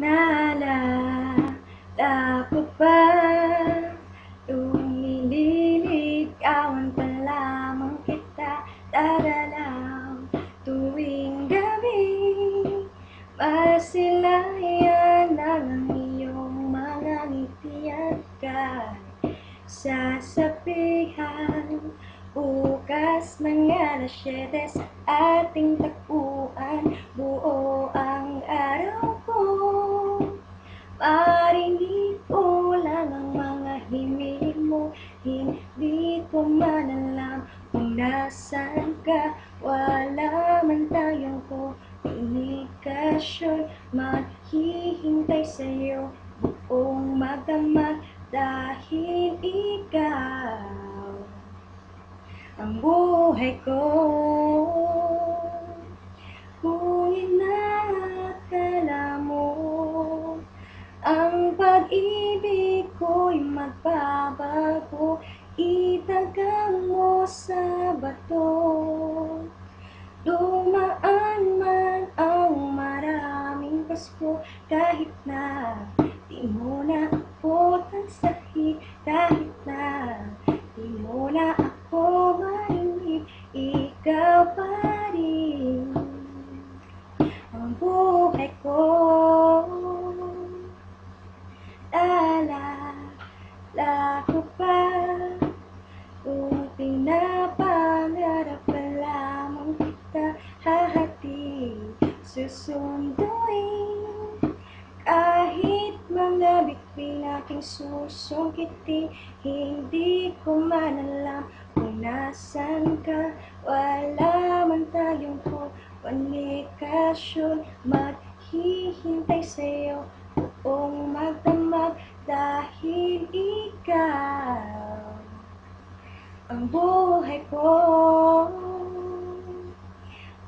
Naalala ko ba, lumililigawan pa lamang kita, dadalaw tuwing gabi. Masilayan ang iyong mga ngiti at kahit sasabihan, bukas ng alas 7 sa ating tagpuan, buo ang araw ko. Marinig ko lang ang mga himig mo, hindi ko man alam kung nasaan ka. Wala man tayong komunikasyon, maghihintay sa'yo buong magdamag, dahil ikaw ang buhay ko. Kung inaakala mo ang pag-ibig ko'y magbabago, itagang mo sa bato. Dumaan man ang maraming Pasko, kahit na di mo na ako tansahin, kahit na di mo na ako marinig, ikaw pa rin ang buhay ko. Naalala ko pa, kung pinapangarap pa lamang kita, hahati, susunduin, kahit mga bituin aking susungkitin. Hindi ko man alam kung nasan ka, wala man tayong komunikasyon, maghihintay sa'yo buong magdamag, dahil ikaw ang buhay ko.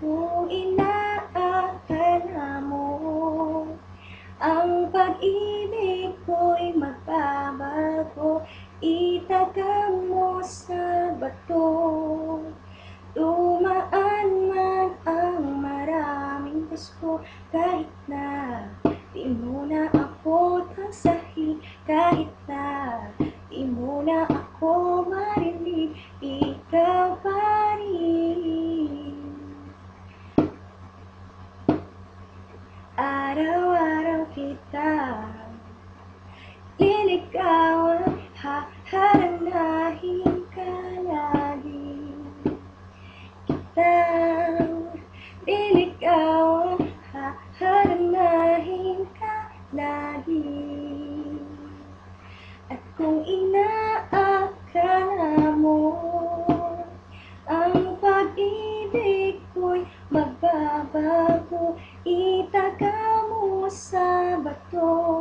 Kung inaakala mo ang pag-ibig ko'y magbabago, itagang mo sa bato. Dumaan man ang maraming Pasko, kahit na di mo na ako tansahin, kahit na di mo na ako marinig, ikaw pa rin. Araw-araw kita liligawan, haharanahin ka lagi. Kitang liligawan, haharanahin ka lagi. At kung inaakala mo ang pag-ibig ko'y magbabago, itaga mo sa bato.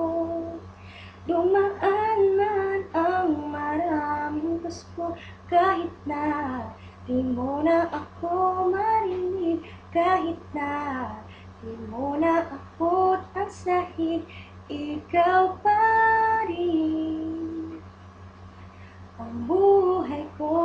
Dumaan man ang maraming Pasko, kahit na di mo na ako marinig, kahit na di mo na ako tansahin, ikaw pa rin ang buhay ko.